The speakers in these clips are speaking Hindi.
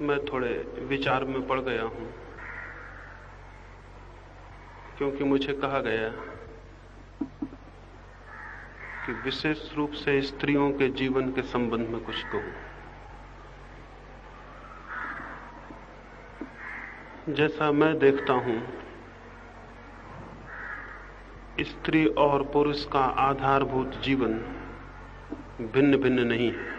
मैं थोड़े विचार में पड़ गया हूं, क्योंकि मुझे कहा गया कि विशेष रूप से स्त्रियों के जीवन के संबंध में कुछ कहूं। जैसा मैं देखता हूं, स्त्री और पुरुष का आधारभूत जीवन भिन्न भिन्न नहीं है।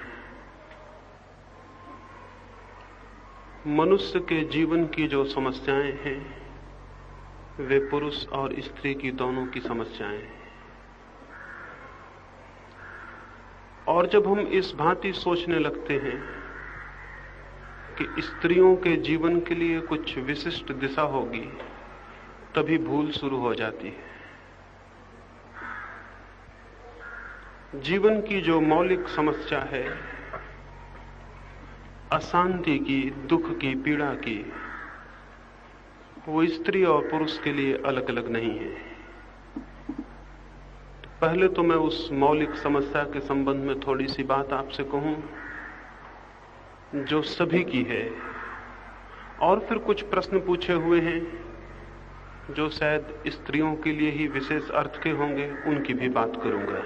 मनुष्य के जीवन की जो समस्याएं हैं वे पुरुष और स्त्री की दोनों की समस्याएं हैं। और जब हम इस भांति सोचने लगते हैं कि स्त्रियों के जीवन के लिए कुछ विशिष्ट दिशा होगी, तभी भूल शुरू हो जाती है। जीवन की जो मौलिक समस्या है, अशांति की, दुख की, पीड़ा की, वो स्त्री और पुरुष के लिए अलग अलग नहीं है। पहले तो मैं उस मौलिक समस्या के संबंध में थोड़ी सी बात आपसे कहूं जो सभी की है, और फिर कुछ प्रश्न पूछे हुए हैं जो शायद स्त्रियों के लिए ही विशेष अर्थ के होंगे, उनकी भी बात करूंगा।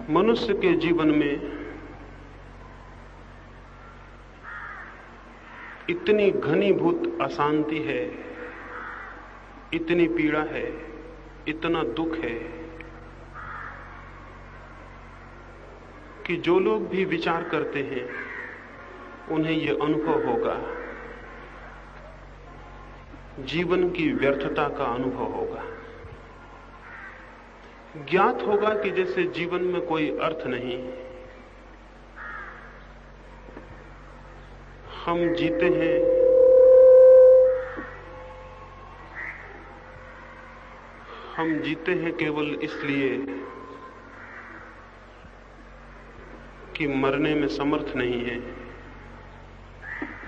मनुष्य के जीवन में इतनी घनीभूत अशांति है, इतनी पीड़ा है, इतना दुख है कि जो लोग भी विचार करते हैं उन्हें यह अनुभव होगा, जीवन की व्यर्थता का अनुभव होगा। ज्ञात होगा कि जैसे जीवन में कोई अर्थ नहीं। हम जीते हैं केवल इसलिए कि मरने में समर्थ नहीं है।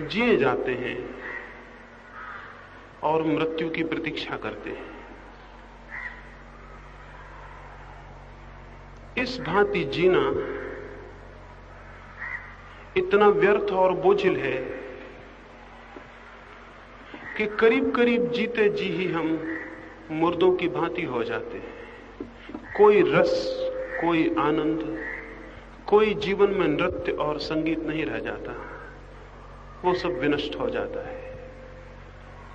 जिए जाते हैं और मृत्यु की प्रतीक्षा करते हैं। इस भांति जीना इतना व्यर्थ और बोझिल है कि करीब करीब जीते जी ही हम मुर्दों की भांति हो जाते हैं। कोई रस, कोई आनंद, कोई जीवन में नृत्य और संगीत नहीं रह जाता। वो सब विनष्ट हो जाता है।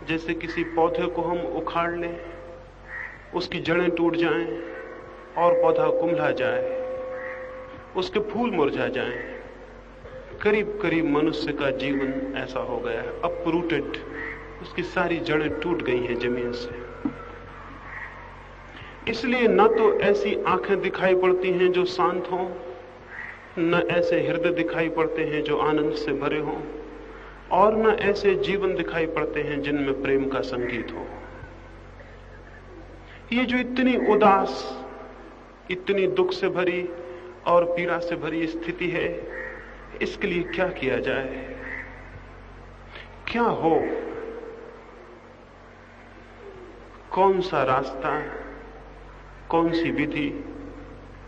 जैसे किसी पौधे को हम उखाड़ लें, उसकी जड़ें टूट जाएं और पौधा कुम्हला जाए, उसके फूल मुरझा जाएं। करीब करीब मनुष्य का जीवन ऐसा हो गया है, अपरूटेड। उसकी सारी जड़ें टूट गई हैं जमीन से। इसलिए न तो ऐसी आंखें दिखाई पड़ती हैं जो शांत हों, न ऐसे हृदय दिखाई पड़ते हैं जो आनंद से भरे हों, और न ऐसे जीवन दिखाई पड़ते हैं जिनमें प्रेम का संगीत हो। ये जो इतनी उदास, इतनी दुख से भरी और पीड़ा से भरी स्थिति है, इसके लिए क्या किया जाए? क्या हो? कौन सा रास्ता, कौन सी विधि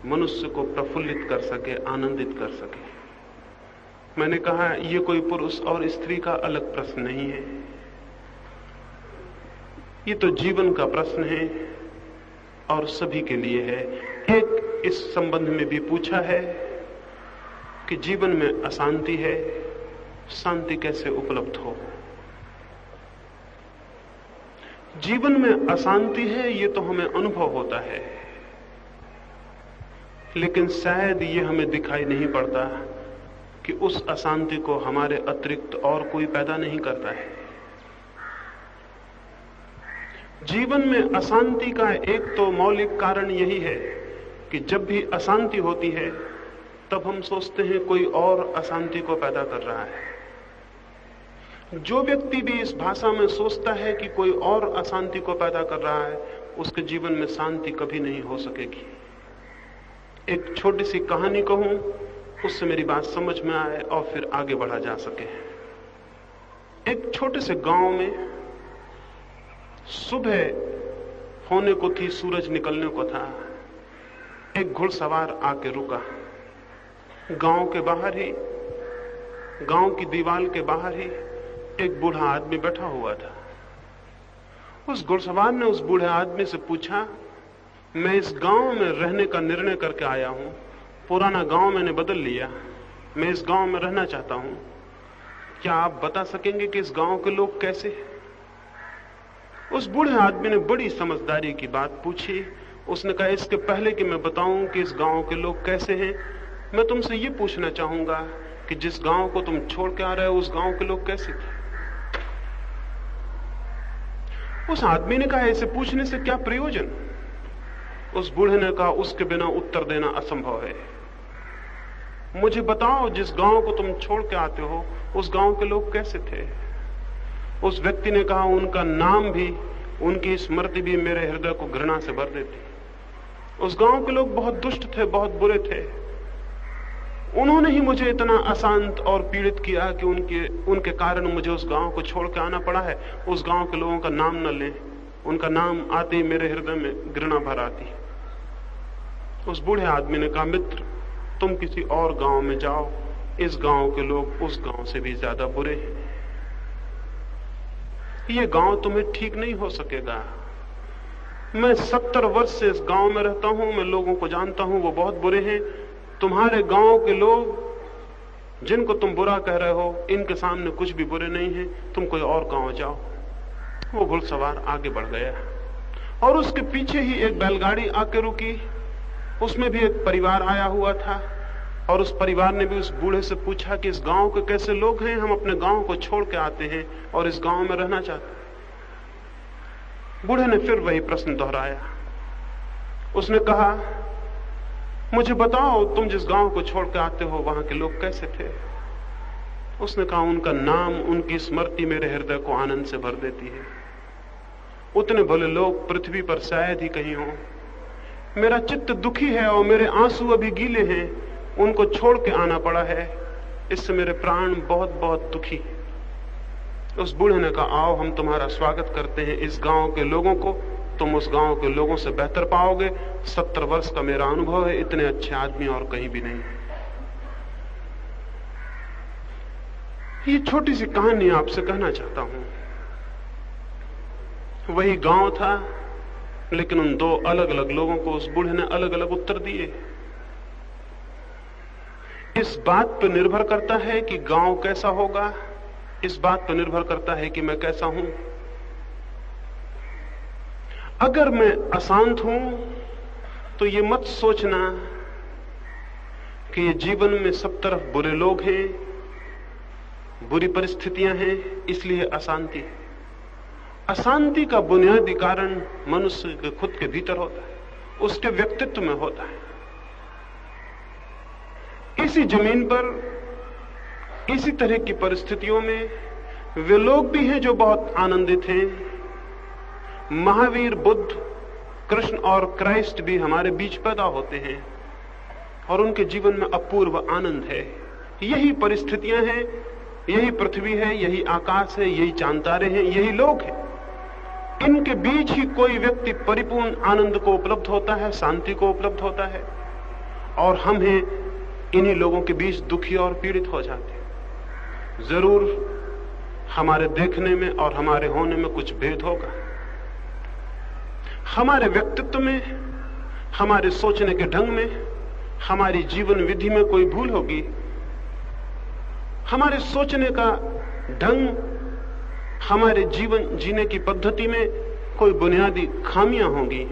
मनुष्य को प्रफुल्लित कर सके, आनंदित कर सके? मैंने कहा ये कोई पुरुष और स्त्री का अलग प्रश्न नहीं है। ये तो जीवन का प्रश्न है और सभी के लिए है। एक इस संबंध में भी पूछा है कि जीवन में अशांति है, शांति कैसे उपलब्ध हो? जीवन में अशांति है, ये तो हमें अनुभव होता है, लेकिन शायद ये हमें दिखाई नहीं पड़ता कि उस अशांति को हमारे अतिरिक्त और कोई पैदा नहीं करता है। जीवन में अशांति का एक तो मौलिक कारण यही है कि जब भी अशांति होती है तब हम सोचते हैं कोई और अशांति को पैदा कर रहा है। जो व्यक्ति भी इस भाषा में सोचता है कि कोई और अशांति को पैदा कर रहा है, उसके जीवन में शांति कभी नहीं हो सकेगी। एक छोटी सी कहानी कहूं, उससे मेरी बात समझ में आए और फिर आगे बढ़ा जा सके। एक छोटे से गांव में सुबह होने को थी, सूरज निकलने को था। एक घुड़सवार आके रुका गांव के बाहर ही, गांव की दीवार के बाहर ही एक बूढ़ा आदमी बैठा हुआ था। उस घुड़सवार ने उस बूढ़े आदमी से पूछा, मैं इस गांव में रहने का निर्णय करके आया हूं, पुराना गांव मैंने बदल लिया, मैं इस गांव में रहना चाहता हूं, क्या आप बता सकेंगे कि इस गांव के लोग कैसे? उस बूढ़े आदमी ने बड़ी समझदारी की बात पूछी। उसने कहा, इसके पहले कि मैं बताऊं कि इस गांव के लोग कैसे हैं, मैं तुमसे ये पूछना चाहूंगा कि जिस गांव को तुम छोड़ के आ रहे हो उस गांव के लोग कैसे थे? उस आदमी ने कहा, इसे पूछने से क्या प्रयोजन? उस बूढ़े ने कहा, उसके बिना उत्तर देना असंभव है। मुझे बताओ, जिस गांव को तुम छोड़ के आते हो उस गांव के लोग कैसे थे? उस व्यक्ति ने कहा, उनका नाम भी, उनकी स्मृति भी मेरे हृदय को घृणा से भर देती। उस गांव के लोग बहुत दुष्ट थे, बहुत बुरे थे। उन्होंने ही मुझे इतना अशांत और पीड़ित किया कि उनके कारण मुझे उस गांव को छोड़ के आना पड़ा है। उस गांव के लोगों का नाम न लें, उनका नाम आते ही मेरे हृदय में घृणा भर आती। उस बूढ़े आदमी ने कहा, मित्र, तुम किसी और गांव में जाओ, इस गांव के लोग उस गांव से भी ज्यादा बुरे हैं। ये गांव तुम्हें ठीक नहीं हो सकेगा। मैं 70 वर्ष से इस गांव में रहता हूं, मैं लोगों को जानता हूं, वो बहुत बुरे हैं। तुम्हारे गांव के लोग जिनको तुम बुरा कह रहे हो, इनके सामने कुछ भी बुरे नहीं है, तुम कोई और गांव जाओ। वो घुड़सवार आगे बढ़ गया और उसके पीछे ही एक बैलगाड़ी आके रुकी। उसमें भी एक परिवार आया हुआ था और उस परिवार ने भी उस बूढ़े से पूछा कि इस गांव के कैसे लोग हैं? हम अपने गांव को छोड़ के आते हैं और इस गांव में रहना चाहते हैं। बूढ़े ने फिर वही प्रश्न दोहराया। उसने कहा, मुझे बताओ, तुम जिस गांव को छोड़ के आते हो वहां के लोग कैसे थे? उसने कहा, उनका नाम, उनकी स्मृति मेरे हृदय को आनंद से भर देती है। उतने भले लोग पृथ्वी पर शायद ही कहीं हो। मेरा चित्त दुखी है और मेरे आंसू अभी गीले हैं, उनको छोड़ के आना पड़ा है, इससे मेरे प्राण बहुत बहुत दुखी। उस बूढ़े ने कहा, आओ, हम तुम्हारा स्वागत करते हैं। इस गांव के लोगों को तुम उस गांव के लोगों से बेहतर पाओगे। 70 वर्ष का मेरा अनुभव है, इतने अच्छे आदमी और कहीं भी नहीं। ये छोटी सी कहानी आपसे कहना चाहता हूं। वही गांव था, लेकिन उन दो अलग अलग लोगों को उस बूढ़े ने अलग अलग उत्तर दिए। इस बात पर निर्भर करता है कि गांव कैसा होगा, इस बात पर निर्भर करता है कि मैं कैसा हूं। अगर मैं अशांत हूं तो ये मत सोचना कि ये जीवन में सब तरफ बुरे लोग हैं, बुरी परिस्थितियां हैं, इसलिए अशांति है। अशांति का बुनियादी कारण मनुष्य के खुद के भीतर होता है, उसके व्यक्तित्व में होता है। इसी जमीन पर, इसी तरह की परिस्थितियों में वे लोग भी हैं जो बहुत आनंदित हैं। महावीर, बुद्ध, कृष्ण और क्राइस्ट भी हमारे बीच पैदा होते हैं और उनके जीवन में अपूर्व आनंद है। यही परिस्थितियां हैं, यही पृथ्वी है, यही आकाश है, यही चांद तारे हैं, यही लोग हैं। इनके बीच ही कोई व्यक्ति परिपूर्ण आनंद को उपलब्ध होता है, शांति को उपलब्ध होता है, और हम हैं इन्हीं लोगों के बीच दुखी और पीड़ित हो जाते हैं। जरूर हमारे देखने में और हमारे होने में कुछ भेद होगा। हमारे व्यक्तित्व में, हमारे सोचने के ढंग में, हमारी जीवन विधि में कोई भूल होगी। हमारे सोचने का ढंग, हमारे जीवन जीने की पद्धति में कोई बुनियादी खामियां होंगी,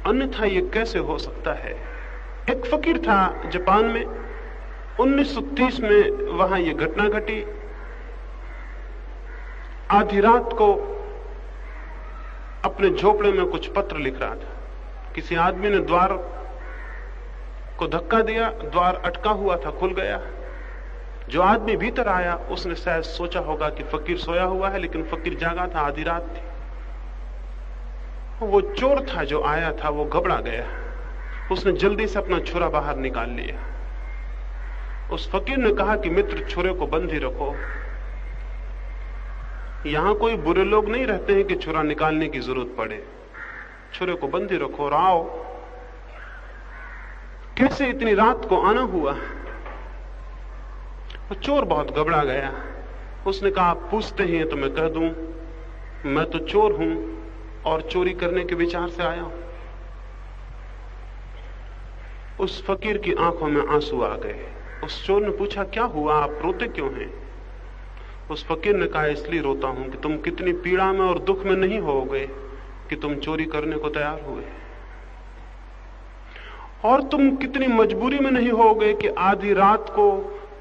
अन्यथा ये कैसे हो सकता है? एक फकीर था जापान में, 1930 में वहां ये घटना घटी। आधी रात को अपने झोपड़े में कुछ पत्र लिख रहा था। किसी आदमी ने द्वार को धक्का दिया, द्वार अटका हुआ था, खुल गया। जो आदमी भीतर आया उसने शायद सोचा होगा कि फकीर सोया हुआ है, लेकिन फकीर जागा था, आधी रात थी। वो चोर था जो आया था, वो घबरा गया। उसने जल्दी से अपना छुरा बाहर निकाल लिया। उस फकीर ने कहा कि मित्र, छुरे को बंद ही रखो, यहां कोई बुरे लोग नहीं रहते हैं कि छुरा निकालने की जरूरत पड़े। छुरे को बंद ही रखो और आओ। कैसे इतनी रात को आना हुआ? वो चोर बहुत घबरा गया। उसने कहा, आप पूछते ही हैं तो मैं कह दूं, मैं तो चोर हूं और चोरी करने के विचार से आया हूं। उस फकीर की आंखों में आंसू आ गए। उस चोर ने पूछा, क्या हुआ, आप रोते क्यों हैं? उस फकीर ने कहा, इसलिए रोता हूं कि तुम कितनी पीड़ा में और दुख में नहीं होगे कि तुम चोरी करने को तैयार हुए, और तुम कितनी मजबूरी में नहीं होगे कि आधी रात को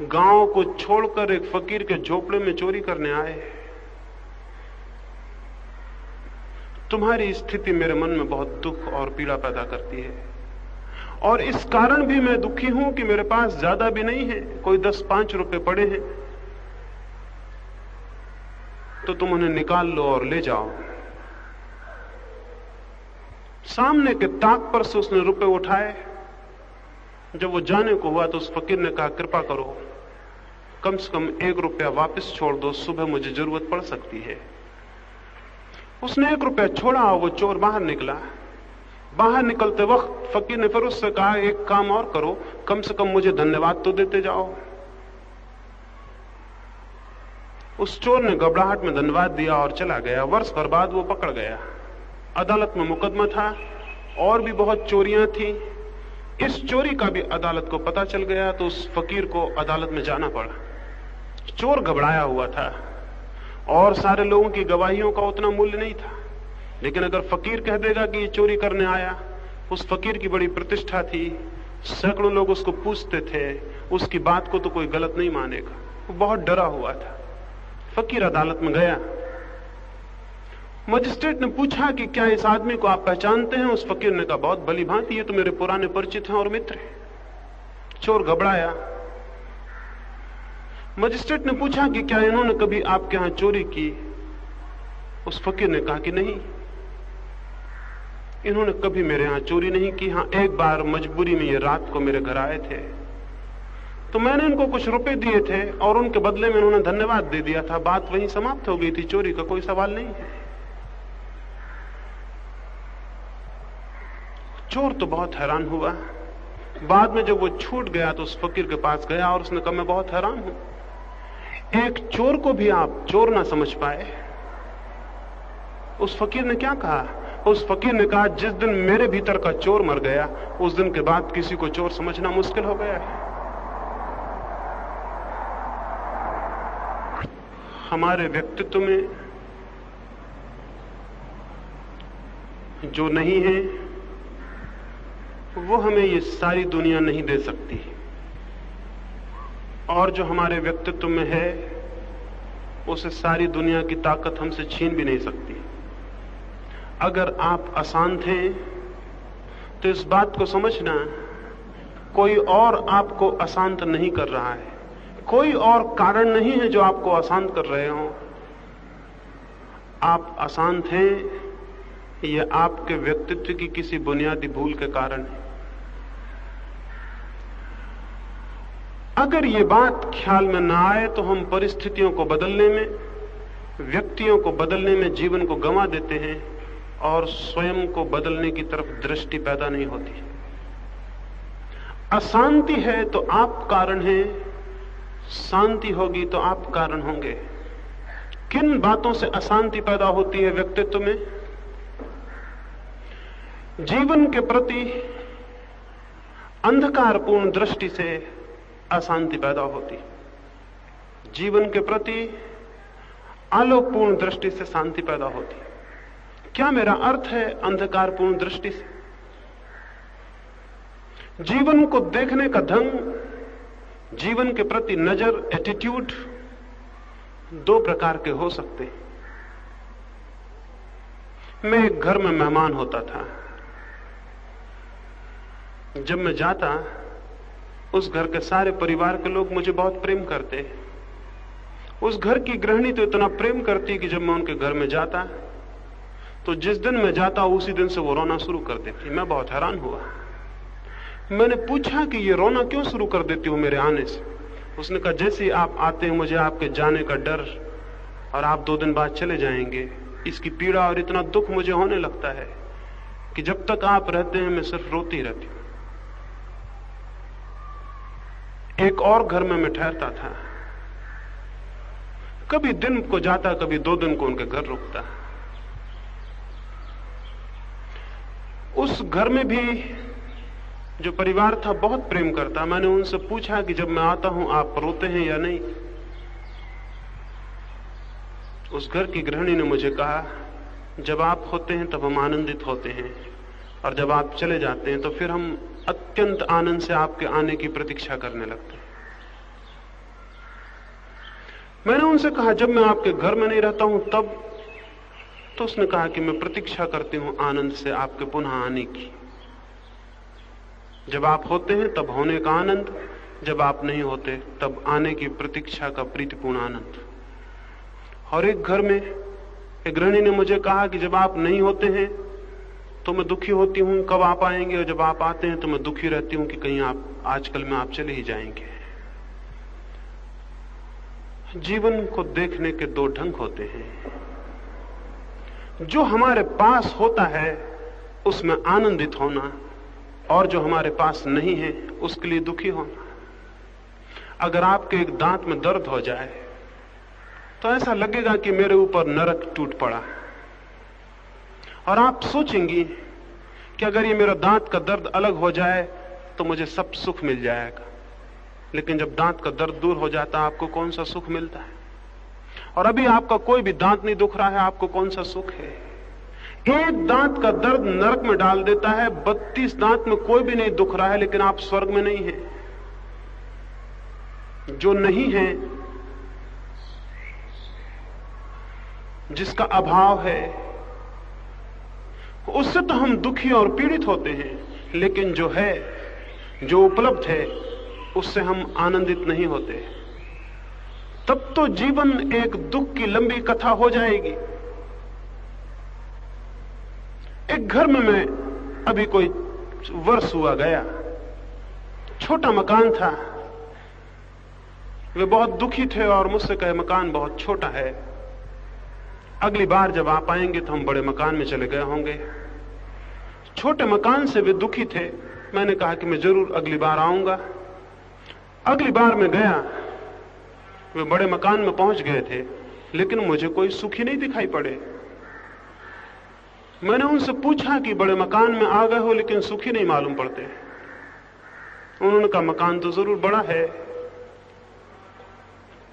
गांव को छोड़कर एक फकीर के झोपड़े में चोरी करने आए। तुम्हारी स्थिति मेरे मन में बहुत दुख और पीड़ा पैदा करती है, और इस कारण भी मैं दुखी हूं कि मेरे पास ज्यादा भी नहीं है, कोई 10-5 रुपए पड़े हैं तो तुम उन्हें निकाल लो और ले जाओ। सामने के ताक पर से उसने रुपए उठाए। जब वो जाने को हुआ तो उस फकीर ने कहा, कृपा करो, कम से कम 1 रुपया वापस छोड़ दो, सुबह मुझे जरूरत पड़ सकती है। उसने 1 रुपया छोड़ा और वो चोर बाहर निकला। बाहर निकलते वक्त फकीर ने फिर उससे कहा, एक काम और करो, कम से कम मुझे धन्यवाद तो देते जाओ। उस चोर ने घबराहट में धन्यवाद दिया और चला गया। वर्ष भर बाद वो पकड़ गया। अदालत में मुकदमा था, और भी बहुत चोरियां थी। इस चोरी का भी अदालत को पता चल गया तो उस फकीर को अदालत में जाना पड़ा। चोर घबराया हुआ था और सारे लोगों की गवाहियों का उतना मूल्य नहीं था, लेकिन अगर फकीर कह देगा कि ये चोरी करने आया, उस फकीर की बड़ी प्रतिष्ठा थी, सैकड़ों लोग उसको पूछते थे, उसकी बात को तो कोई गलत नहीं मानेगा। वो बहुत डरा हुआ था। फकीर अदालत में गया। मजिस्ट्रेट ने पूछा कि क्या इस आदमी को आप पहचानते हैं? उस फकीर ने कहा, बहुत भली भांति, ये तो मेरे पुराने परिचित हैं और मित्र हैं। चोर घबराया। मजिस्ट्रेट ने पूछा कि क्या इन्होंने कभी आपके यहां चोरी की? उस फकीर ने कहा कि नहीं, इन्होंने कभी मेरे यहां चोरी नहीं की। हां, एक बार मजबूरी में ये रात को मेरे घर आए थे तो मैंने इनको कुछ रुपए दिए थे और उनके बदले में इन्होंने धन्यवाद दे दिया था। बात वहीं समाप्त हो गई थी, चोरी का कोई सवाल नहीं है। चोर तो बहुत हैरान हुआ। बाद में जब वो छूट गया तो उस फकीर के पास गया और उसने कहा, मैं बहुत हैरान हूं, एक चोर को भी आप चोर ना समझ पाए। उस फकीर ने क्या कहा? उस फकीर ने कहा, जिस दिन मेरे भीतर का चोर मर गया, उस दिन के बाद किसी को चोर समझना मुश्किल हो गया है। हमारे व्यक्तित्व में जो नहीं है वो हमें ये सारी दुनिया नहीं दे सकती, और जो हमारे व्यक्तित्व में है उसे सारी दुनिया की ताकत हमसे छीन भी नहीं सकती। अगर आप अशांत हैं तो इस बात को समझना, कोई और आपको अशांत नहीं कर रहा है, कोई और कारण नहीं है जो आपको अशांत कर रहे हो। आप अशांत हैं ये आपके व्यक्तित्व की किसी बुनियादी भूल के कारण है। अगर ये बात ख्याल में ना आए तो हम परिस्थितियों को बदलने में, व्यक्तियों को बदलने में जीवन को गंवा देते हैं और स्वयं को बदलने की तरफ दृष्टि पैदा नहीं होती। अशांति है तो आप कारण हैं, शांति होगी तो आप कारण होंगे। किन बातों से अशांति पैदा होती है व्यक्तित्व में? जीवन के प्रति अंधकारपूर्ण दृष्टि से अशांति पैदा होती, जीवन के प्रति आलोकपूर्ण दृष्टि से शांति पैदा होती। क्या मेरा अर्थ है अंधकारपूर्ण दृष्टि से? जीवन को देखने का ढंग, जीवन के प्रति नजर, एटीट्यूड 2 प्रकार के हो सकते हैं। मैं एक घर में मेहमान होता था। जब मैं जाता, उस घर के सारे परिवार के लोग मुझे बहुत प्रेम करते। उस घर की गृहिणी तो इतना प्रेम करती कि जब मैं उनके घर में जाता तो जिस दिन मैं जाता उसी दिन से वो रोना शुरू कर देती। मैं बहुत हैरान हुआ। मैंने पूछा कि ये रोना क्यों शुरू कर देती हो मेरे आने से? उसने कहा, जैसे ही आप आते हैं मुझे आपके जाने का डर और आप 2 दिन बाद चले जाएंगे, इसकी पीड़ा और इतना दुख मुझे होने लगता है कि जब तक आप रहते हैं मैं सिर्फ रोती रहती हूं। एक और घर में मैं ठहरता था। कभी दिन को जाता, कभी 2 दिन को उनके घर रुकता। उस घर में भी जो परिवार था बहुत प्रेम करता। मैंने उनसे पूछा कि जब मैं आता हूं आप रोते हैं या नहीं। उस घर की गृहिणी ने मुझे कहा, जब आप होते हैं तब हम आनंदित होते हैं, और जब आप चले जाते हैं तो फिर हम अत्यंत आनंद से आपके आने की प्रतीक्षा करने लगते हैं। मैंने उनसे कहा, जब मैं आपके घर में नहीं रहता हूं तब? तो उसने कहा कि मैं प्रतीक्षा करती हूं आनंद से आपके पुनः आने की। जब आप होते हैं तब होने का आनंद, जब आप नहीं होते तब आने की प्रतीक्षा का प्रीतिपूर्ण आनंद। और एक घर में एक गृहिणी ने मुझे कहा कि जब आप नहीं होते हैं तो मैं दुखी होती हूं, कब आप आएंगे, और जब आप आते हैं तो मैं दुखी रहती हूं कि कहीं आप आजकल में आप चले ही जाएंगे। जीवन को देखने के 2 ढंग होते हैं। जो हमारे पास होता है उसमें आनंदित होना, और जो हमारे पास नहीं है उसके लिए दुखी होना। अगर आपके एक दांत में दर्द हो जाए तो ऐसा लगेगा कि मेरे ऊपर नरक टूट पड़ा, और आप सोचेंगी कि अगर ये मेरा दांत का दर्द अलग हो जाए तो मुझे सब सुख मिल जाएगा। लेकिन जब दांत का दर्द दूर हो जाता है आपको कौन सा सुख मिलता है? और अभी आपका कोई भी दांत नहीं दुख रहा है, आपको कौन सा सुख है? एक दांत का दर्द नरक में डाल देता है, 32 दांत में कोई भी नहीं दुख रहा है, लेकिन आप स्वर्ग में नहीं हैं। जो नहीं है, जिसका अभाव है, उससे तो हम दुखी और पीड़ित होते हैं, लेकिन जो है, जो उपलब्ध है, उससे हम आनंदित नहीं होते। तब तो जीवन एक दुख की लंबी कथा हो जाएगी। एक घर में मैं अभी कोई वर्ष हुआ गया, छोटा मकान था। वे बहुत दुखी थे और मुझसे कहे, मकान बहुत छोटा है, अगली बार जब आप आएंगे तो हम बड़े मकान में चले गए होंगे। छोटे मकान से वे दुखी थे। मैंने कहा कि मैं जरूर अगली बार आऊंगा। अगली बार मैं गया, वे बड़े मकान में पहुंच गए थे, लेकिन मुझे कोई सुखी नहीं दिखाई पड़े। मैंने उनसे पूछा कि बड़े मकान में आ गए हो लेकिन सुखी नहीं मालूम पड़ते। उन्होंने कहा, मकान तो जरूर बड़ा है,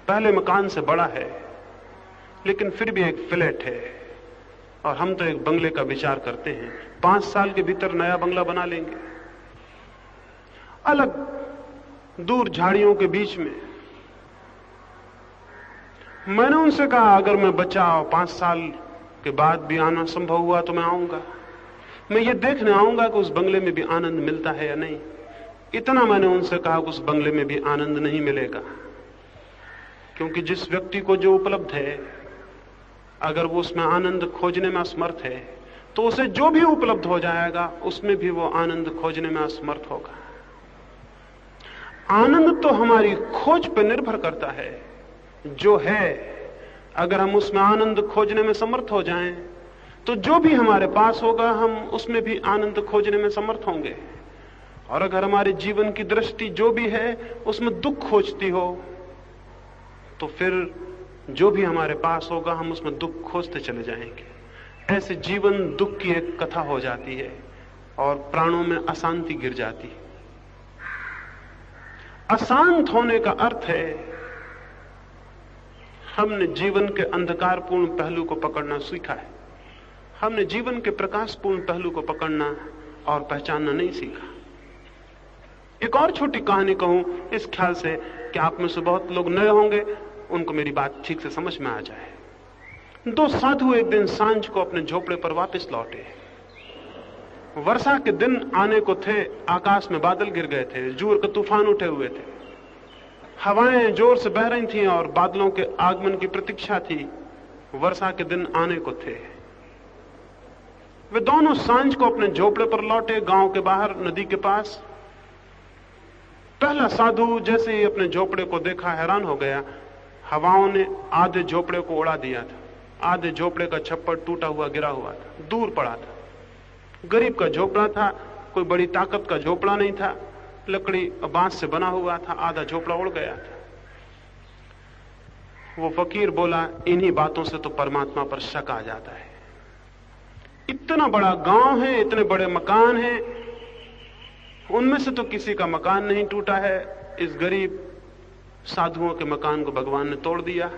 पहले मकान से बड़ा है, लेकिन फिर भी एक फ्लैट है, और हम तो एक बंगले का विचार करते हैं। 5 साल के भीतर नया बंगला बना लेंगे, अलग दूर झाड़ियों के बीच में। मैंने उनसे कहा, अगर मैं बचा और 5 साल के बाद भी आना संभव हुआ तो मैं आऊंगा। मैं ये देखने आऊंगा कि उस बंगले में भी आनंद मिलता है या नहीं। इतना मैंने उनसे कहा कि उस बंगले में भी आनंद नहीं मिलेगा, क्योंकि जिस व्यक्ति को जो उपलब्ध है, अगर वो उसमें आनंद खोजने में असमर्थ है तो उसे जो भी उपलब्ध हो जाएगा उसमें भी वो आनंद खोजने में असमर्थ होगा। आनंद तो हमारी खोज पर निर्भर करता है। जो है, अगर हम उसमें आनंद खोजने में समर्थ हो जाएं तो जो भी हमारे पास होगा हम उसमें भी आनंद खोजने में समर्थ होंगे। और अगर हमारे जीवन की दृष्टि जो भी है उसमें दुख खोजती हो तो फिर जो भी हमारे पास होगा हम उसमें दुख खोजते चले जाएंगे। ऐसे जीवन दुख की एक कथा हो जाती है और प्राणों में अशांति गिर जाती है। अशांत होने का अर्थ है हमने जीवन के अंधकारपूर्ण पहलू को पकड़ना सीखा है, हमने जीवन के प्रकाशपूर्ण पहलू को पकड़ना और पहचानना नहीं सीखा। एक और छोटी कहानी कहूं इस ख्याल से कि आप में से बहुत लोग नए होंगे, उनको मेरी बात ठीक से समझ में आ जाए। 2 साधु एक दिन सांझ को अपने झोपड़े पर वापस लौटे। वर्षा के दिन आने को थे, आकाश में बादल गिर गए थे, जोर के तूफान उठे हुए थे, हवाएं जोर से बह रही थीं और बादलों के आगमन की प्रतीक्षा थी। वर्षा के दिन आने को थे। वे दोनों सांझ को अपने झोपड़े पर लौटे, गांव के बाहर नदी के पास। पहला साधु जैसे ही अपने झोपड़े को देखा हैरान हो गया। हवाओं ने आधे झोपड़े को उड़ा दिया था, आधे झोपड़े का छप्पर टूटा हुआ गिरा हुआ था, दूर पड़ा था। गरीब का झोपड़ा था, कोई बड़ी ताकत का झोपड़ा नहीं था, लकड़ी बांस से बना हुआ था, आधा झोपड़ा उड़ गया था। वो फकीर बोला, इन्हीं बातों से तो परमात्मा पर शक आ जाता है। इतना बड़ा गांव है, इतने बड़े मकान हैं, उनमें से तो किसी का मकान नहीं टूटा है। इस गरीब साधुओं के मकान को भगवान ने तोड़ दिया।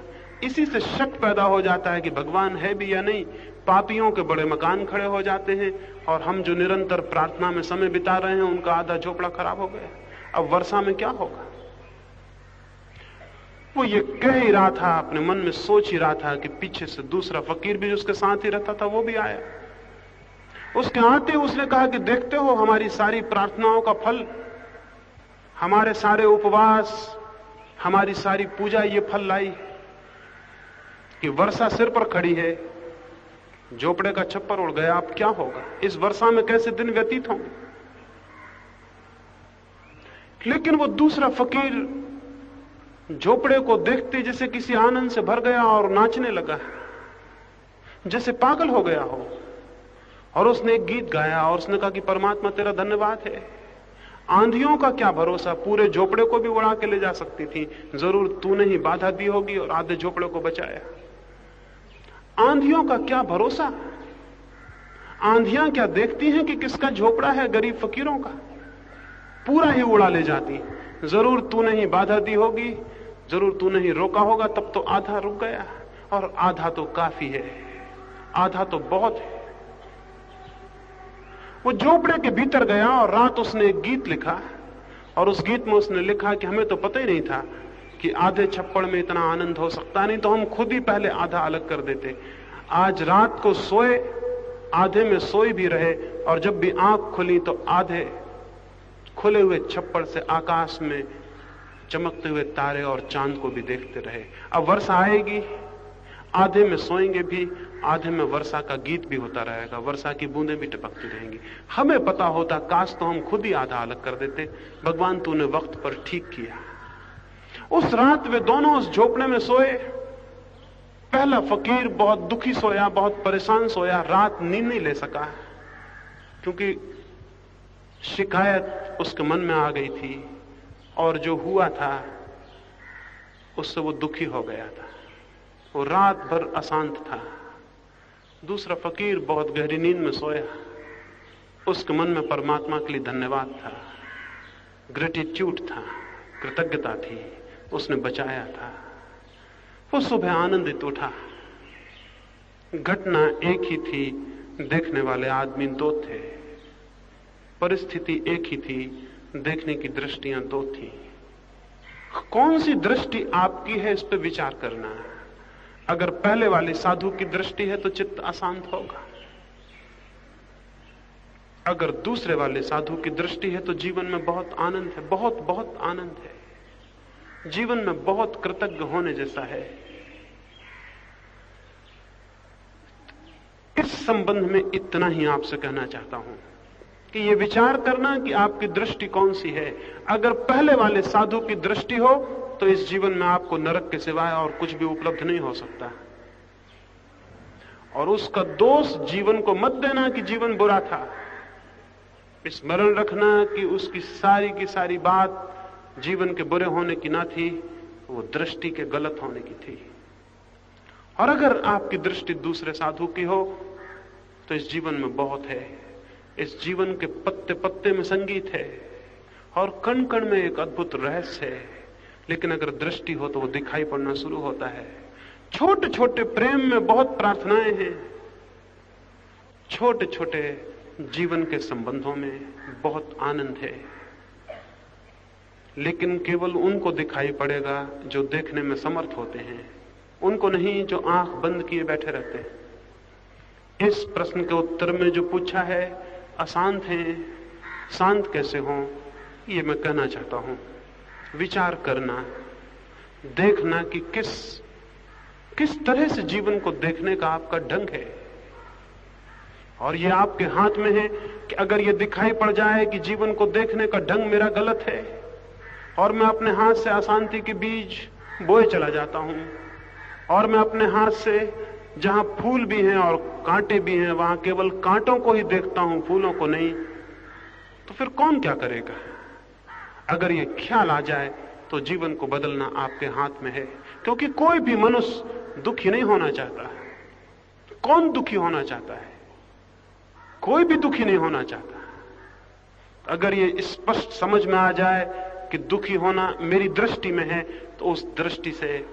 इसी से शक पैदा हो जाता है कि भगवान है भी या नहीं। पापियों के बड़े मकान खड़े हो जाते हैं, और हम जो निरंतर प्रार्थना में समय बिता रहे हैं, उनका आधा झोपड़ा खराब हो गया। अब वर्षा में क्या होगा? वो ये कह ही रहा था, अपने मन में सोच ही रहा था कि पीछे से दूसरा फकीर भी उसके साथ ही रहता था, वो भी आया। उसके आते उसने कहा कि देखते हो, हमारी सारी प्रार्थनाओं का फल, हमारे सारे उपवास, हमारी सारी पूजा ये फल लाई कि वर्षा सिर पर खड़ी है, झोपड़े का छप्पर उड़ गया। अब क्या होगा? इस वर्षा में कैसे दिन व्यतीत होंगे? लेकिन वो दूसरा फकीर झोपड़े को देखते जैसे किसी आनंद से भर गया और नाचने लगा, जैसे पागल हो गया हो। और उसने एक गीत गाया और उसने कहा कि परमात्मा तेरा धन्यवाद है। आंधियों का क्या भरोसा, पूरे झोपड़े को भी उड़ा के ले जा सकती थी, जरूर तूने ही बाधा दी होगी और आधे झोपड़े को बचाया। आंधियों का क्या भरोसा, आंधियां क्या देखती हैं कि किसका झोपड़ा है? गरीब फकीरों का। पूरा ही उड़ा ले जाती। जरूर तूने ही बाधा दी होगी, जरूर तूने ही रोका होगा, तब तो आधा रुक गया। और आधा तो काफी है, आधा तो बहुत है। वो झोपड़े के भीतर गया और रात उसने एक गीत लिखा, और उस गीत में उसने लिखा कि हमें तो पता ही नहीं था कि आधे छप्पड़ में इतना आनंद हो सकता, नहीं तो हम खुद ही पहले आधा अलग कर देते। आज रात को सोए, आधे में सोई भी रहे, और जब भी आंख खुली तो आधे खुले हुए छप्पड़ से आकाश में चमकते हुए तारे और चांद को भी देखते रहे। अब वर्षा आएगी, आधे में सोएंगे भी, आधे में वर्षा का गीत भी होता रहेगा, वर्षा की बूंदें भी टपकती रहेंगी। हमें पता होता, काश तो हम खुद ही आधा अलग कर देते। भगवान तूने वक्त पर ठीक किया। उस रात वे दोनों उस झोपड़े में सोए। पहला फकीर बहुत दुखी सोया, बहुत परेशान सोया, रात नींद नहीं ले सका, क्योंकि शिकायत उसके मन में आ गई थी, और जो हुआ था उससे वो दुखी हो गया था। वो रात भर अशांत था। दूसरा फकीर बहुत गहरी नींद में सोया। उसके मन में परमात्मा के लिए धन्यवाद था, ग्रेटिट्यूड था, कृतज्ञता थी, उसने बचाया था। वो सुबह आनंदित उठा। घटना एक ही थी, देखने वाले आदमी दो थे, परिस्थिति एक ही थी, देखने की दृष्टियां दो थी। कौन सी दृष्टि आपकी है, इस पर विचार करना है। अगर पहले वाली साधु की दृष्टि है तो चित्त अशांत होगा। अगर दूसरे वाले साधु की दृष्टि है तो जीवन में बहुत आनंद है, बहुत बहुत आनंद है, जीवन में बहुत कृतज्ञ होने जैसा है। इस संबंध में इतना ही आपसे कहना चाहता हूं कि ये विचार करना कि आपकी दृष्टि कौन सी है। अगर पहले वाले साधु की दृष्टि हो तो इस जीवन में आपको नरक के सिवाय और कुछ भी उपलब्ध नहीं हो सकता। और उसका दोष जीवन को मत देना कि जीवन बुरा था। स्मरण रखना कि उसकी सारी की सारी बात जीवन के बुरे होने की ना थी, वो दृष्टि के गलत होने की थी। और अगर आपकी दृष्टि दूसरे साधु की हो तो इस जीवन में बहुत है। इस जीवन के पत्ते पत्ते में संगीत है और कण कण में एक अद्भुत रहस्य है। लेकिन अगर दृष्टि हो तो वो दिखाई पड़ना शुरू होता है। छोटे छोटे प्रेम में बहुत प्रार्थनाएं हैं, छोटे छोटे जीवन के संबंधों में बहुत आनंद है, लेकिन केवल उनको दिखाई पड़ेगा जो देखने में समर्थ होते हैं, उनको नहीं जो आंख बंद किए बैठे रहते हैं। इस प्रश्न के उत्तर में जो पूछा है, अशांत हैं, शांत कैसे हों, ये मैं कहना चाहता हूं। विचार करना, देखना कि किस तरह से जीवन को देखने का आपका ढंग है। और ये आपके हाथ में है कि अगर ये दिखाई पड़ जाए कि जीवन को देखने का ढंग मेरा गलत है और मैं अपने हाथ से अशांति के बीज बोए चला जाता हूं, और मैं अपने हाथ से जहां फूल भी हैं और कांटे भी हैं वहां केवल कांटों को ही देखता हूं, फूलों को नहीं, तो फिर कौन क्या करेगा? अगर ये ख्याल आ जाए तो जीवन को बदलना आपके हाथ में है। क्योंकि कोई भी मनुष्य दुखी नहीं होना चाहता। कौन दुखी होना चाहता है? कोई भी दुखी नहीं होना चाहता। अगर ये स्पष्ट समझ में आ जाए कि दुखी होना मेरी दृष्टि में है, तो उस दृष्टि से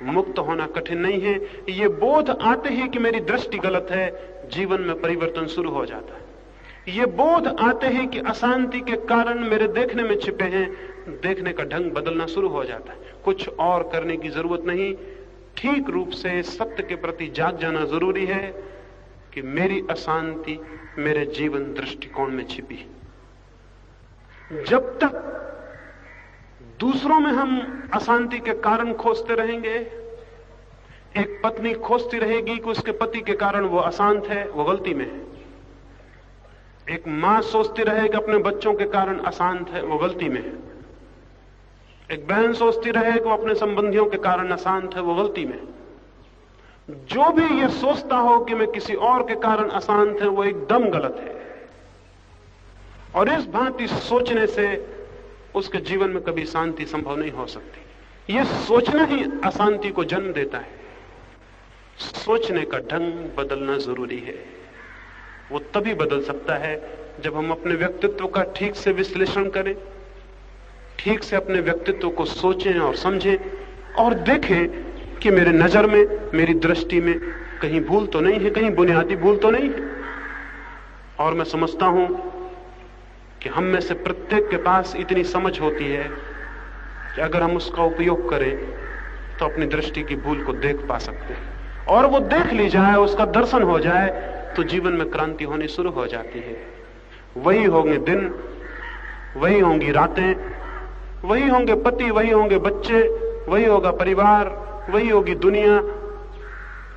मुक्त होना कठिन नहीं है। ये बोध आते ही कि मेरी दृष्टि गलत है, जीवन में परिवर्तन शुरू हो जाता है। ये बोध आते ही कि अशांति के कारण मेरे देखने में छिपे हैं, देखने का ढंग बदलना शुरू हो जाता है। कुछ और करने की जरूरत नहीं, ठीक रूप से सत्य के प्रति जाग जाना जरूरी है कि मेरी अशांति मेरे जीवन दृष्टिकोण में छिपी। जब तक दूसरों में हम अशांति के कारण खोजते रहेंगे, एक पत्नी खोजती रहेगी कि उसके पति के कारण वो अशांत है, वो गलती में है। एक मां सोचती रहे कि अपने बच्चों के कारण अशांत है, वो गलती में है। एक बहन सोचती रहे कि वो अपने संबंधियों के कारण अशांत है, वो गलती में है। जो भी ये सोचता हो कि मैं किसी और के कारण अशांत है, वो एकदम गलत है। और इस भांति सोचने से उसके जीवन में कभी शांति संभव नहीं हो सकती। यह सोचना ही अशांति को जन्म देता है। सोचने का ढंग बदलना जरूरी है। वो तभी बदल सकता है जब हम अपने व्यक्तित्व का ठीक से विश्लेषण करें, ठीक से अपने व्यक्तित्व को सोचें और समझें और देखें कि मेरे नजर में, मेरी दृष्टि में कहीं भूल तो नहीं है, कहीं बुनियादी भूल तो नहीं है। और मैं समझता हूं कि हम में से प्रत्येक के पास इतनी समझ होती है कि अगर हम उसका उपयोग करें तो अपनी दृष्टि की भूल को देख पा सकते हैं। और वो देख ली जाए, उसका दर्शन हो जाए, तो जीवन में क्रांति होनी शुरू हो जाती है। वही होंगे दिन, वही होंगी रातें, वही होंगे पति, वही होंगे बच्चे, वही होगा परिवार, वही होगी दुनिया।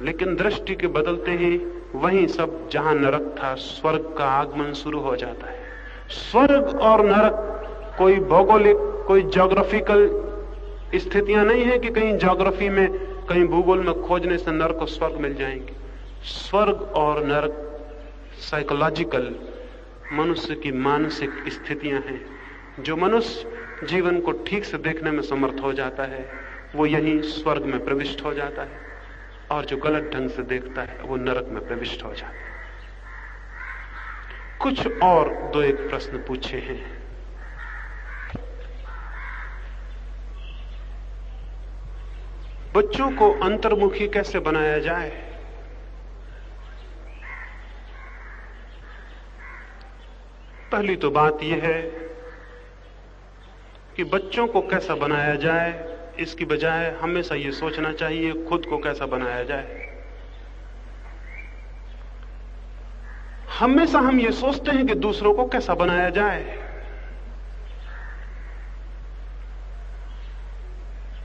लेकिन दृष्टि के बदलते ही वही सब जहां नरक था, स्वर्ग का आगमन शुरू हो जाता है। स्वर्ग और नरक कोई भौगोलिक, कोई ज्योग्राफिकल स्थितियां नहीं है कि कहीं ज्योग्राफी में, कहीं भूगोल में खोजने से नरक और स्वर्ग मिल जाएंगे। स्वर्ग और नरक साइकोलॉजिकल, मनुष्य की मानसिक स्थितियां हैं। जो मनुष्य जीवन को ठीक से देखने में समर्थ हो जाता है, वो यहीं स्वर्ग में प्रविष्ट हो जाता है, और जो गलत ढंग से देखता है वो नरक में प्रविष्ट हो जाता है। कुछ और दो एक प्रश्न पूछे हैं। बच्चों को अंतर्मुखी कैसे बनाया जाए? पहली तो बात यह है कि बच्चों को कैसा बनाया जाए, इसकी बजाय हमेशा ये सोचना चाहिए खुद को कैसा बनाया जाए। हमेशा हम ये सोचते हैं कि दूसरों को कैसा बनाया जाए,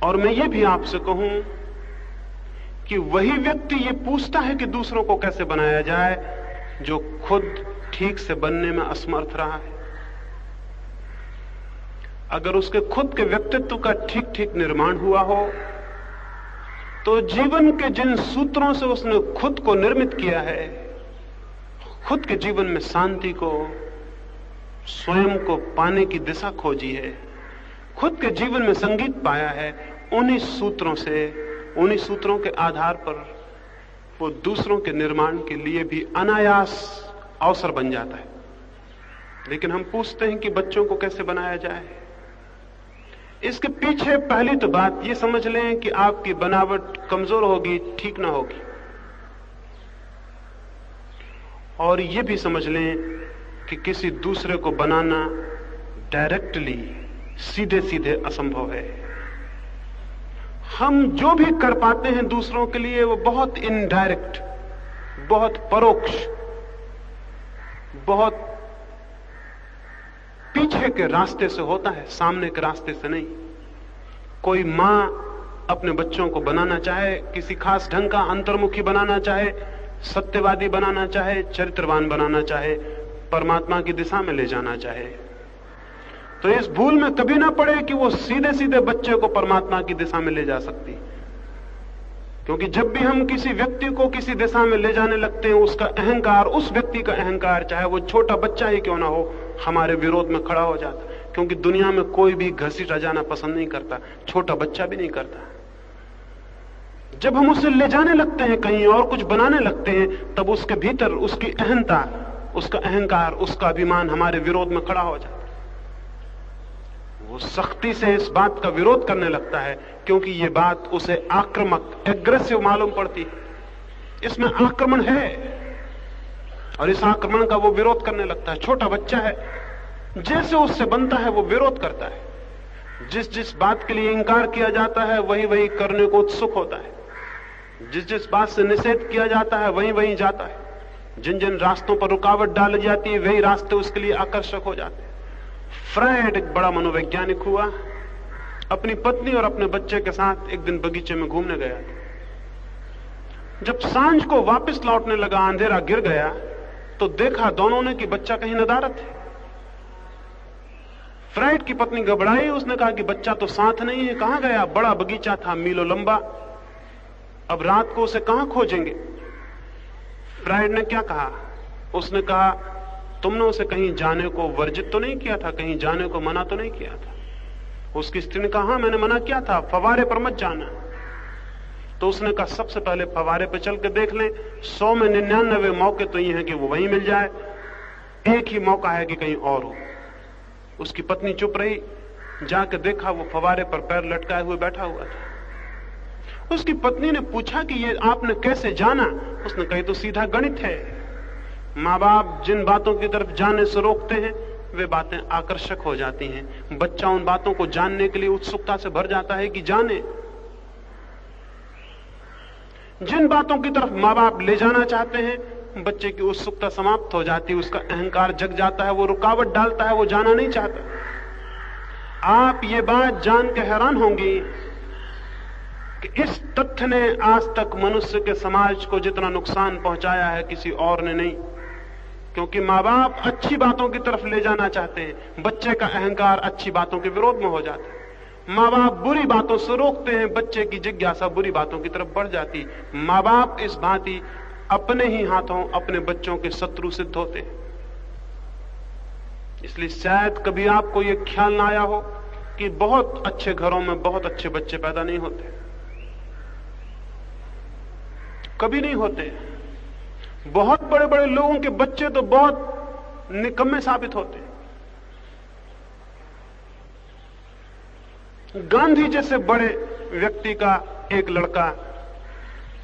और मैं ये भी आपसे कहूं कि वही व्यक्ति ये पूछता है कि दूसरों को कैसे बनाया जाए जो खुद ठीक से बनने में असमर्थ रहा है। अगर उसके खुद के व्यक्तित्व का ठीक ठीक निर्माण हुआ हो, तो जीवन के जिन सूत्रों से उसने खुद को निर्मित किया है, खुद के जीवन में शांति को, स्वयं को पाने की दिशा खोजी है, खुद के जीवन में संगीत पाया है, उन्हीं सूत्रों से, उन्हीं सूत्रों के आधार पर वो दूसरों के निर्माण के लिए भी अनायास अवसर बन जाता है। लेकिन हम पूछते हैं कि बच्चों को कैसे बनाया जाए। इसके पीछे पहली तो बात ये समझ लें कि आपकी बनावट कमजोर होगी, ठीक ना होगी, और ये भी समझ लें कि किसी दूसरे को बनाना डायरेक्टली, सीधे सीधे असंभव है। हम जो भी कर पाते हैं दूसरों के लिए वो बहुत इनडायरेक्ट, बहुत परोक्ष, बहुत पीछे के रास्ते से होता है, सामने के रास्ते से नहीं। कोई मां अपने बच्चों को बनाना चाहे, किसी खास ढंग का अंतर्मुखी बनाना चाहे, सत्यवादी बनाना चाहे, चरित्रवान बनाना चाहे, परमात्मा की दिशा में ले जाना चाहे, तो इस भूल में कभी ना पड़े कि वो सीधे सीधे बच्चे को परमात्मा की दिशा में ले जा सकती। क्योंकि जब भी हम किसी व्यक्ति को किसी दिशा में ले जाने लगते हैं, उसका अहंकार, उस व्यक्ति का अहंकार, चाहे वो छोटा बच्चा ही क्यों ना हो, हमारे विरोध में खड़ा हो जाता है। क्योंकि दुनिया में कोई भी घसीटा जाना पसंद नहीं करता, छोटा बच्चा भी नहीं करता। जब हम उसे ले जाने लगते हैं कहीं और कुछ बनाने लगते हैं, तब उसके भीतर उसकी अहंता, उसका अहंकार, उसका अभिमान हमारे विरोध में खड़ा हो जाता है। वो सख्ती से इस बात का विरोध करने लगता है, क्योंकि ये बात उसे आक्रामक, एग्रेसिव मालूम पड़ती है। इसमें आक्रमण है और इस आक्रमण का वो विरोध करने लगता है। छोटा बच्चा है, जैसे उससे बनता है वो विरोध करता है। जिस जिस बात के लिए इंकार किया जाता है वही वही करने को उत्सुक होता है। जिस जिस बात से निषेध किया जाता है वही वही जाता है। जिन जिन रास्तों पर रुकावट डाली जाती है वही रास्ते उसके लिए आकर्षक हो जाते हैं। फ्रायड एक बड़ा मनोवैज्ञानिक हुआ, अपनी पत्नी और अपने बच्चे के साथ एक दिन बगीचे में घूमने गया। जब सांझ को वापस लौटने लगा, अंधेरा गिर गया, तो देखा दोनों ने कि बच्चा कहीं नदारत है। फ्रायड की पत्नी घबराई, उसने कहा कि बच्चा तो साथ नहीं है, कहां गया? बड़ा बगीचा था, मीलों लंबा, अब रात को उसे कहां खोजेंगे? फ्रायड ने क्या कहा? उसने कहा, तुमने उसे कहीं जाने को वर्जित तो नहीं किया था, कहीं जाने को मना तो नहीं किया था? उसकी स्त्री ने कहा, हाँ मैंने मना किया था, फवारे पर मत जाना। तो उसने कहा, सबसे पहले फवारे पर चल के देख लें, 100 में 99 मौके तो ये हैं कि वो वहीं मिल जाए, एक ही मौका है कि कहीं और हो। उसकी पत्नी चुप रही, जाके देखा वो फवारे पर पैर लटकाए हुए बैठा हुआ था। उसकी पत्नी ने पूछा कि ये आपने कैसे जाना? उसने कहा, तो सीधा गणित है। माँ बाप जिन बातों की तरफ जाने से रोकते हैं वे बातें आकर्षक हो जाती हैं। बच्चा उन बातों को जानने के लिए उत्सुकता से भर जाता है कि जाने। जिन बातों की तरफ माँ बाप ले जाना चाहते हैं, बच्चे की उत्सुकता समाप्त हो जाती है, उसका अहंकार जग जाता है, वो रुकावट डालता है, वो जाना नहीं चाहता। आप ये बात जान के हैरान होंगी कि इस तथ्य ने आज तक मनुष्य के समाज को जितना नुकसान पहुंचाया है किसी और ने नहीं। क्योंकि माँ बाप अच्छी बातों की तरफ ले जाना चाहते हैं, बच्चे का अहंकार अच्छी बातों के विरोध में हो जाता है। माँ बाप बुरी बातों से रोकते हैं, बच्चे की जिज्ञासा बुरी बातों की तरफ बढ़ जाती। माँ बाप इस भांति अपने ही हाथों अपने बच्चों के शत्रु सिद्ध होते हैं। इसलिए शायद कभी आपको यह ख्याल ना आया हो कि बहुत अच्छे घरों में बहुत अच्छे बच्चे पैदा नहीं होते, कभी नहीं होते। बहुत बड़े बड़े लोगों के बच्चे तो बहुत निकम्मे साबित होते हैं। गांधी जैसे बड़े व्यक्ति का एक लड़का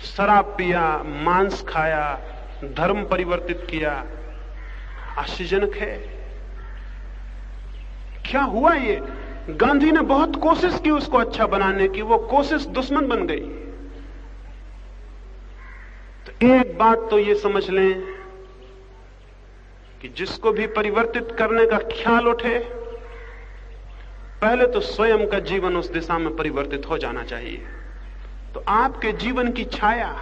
शराब पिया, मांस खाया, धर्म परिवर्तित किया, आश्चर्यजनक है। क्या हुआ? ये गांधी ने बहुत कोशिश की उसको अच्छा बनाने की, वो कोशिश दुश्मन बन गई। तो एक बात तो ये समझ लें कि जिसको भी परिवर्तित करने का ख्याल उठे, पहले तो स्वयं का जीवन उस दिशा में परिवर्तित हो जाना चाहिए। तो आपके जीवन की छाया,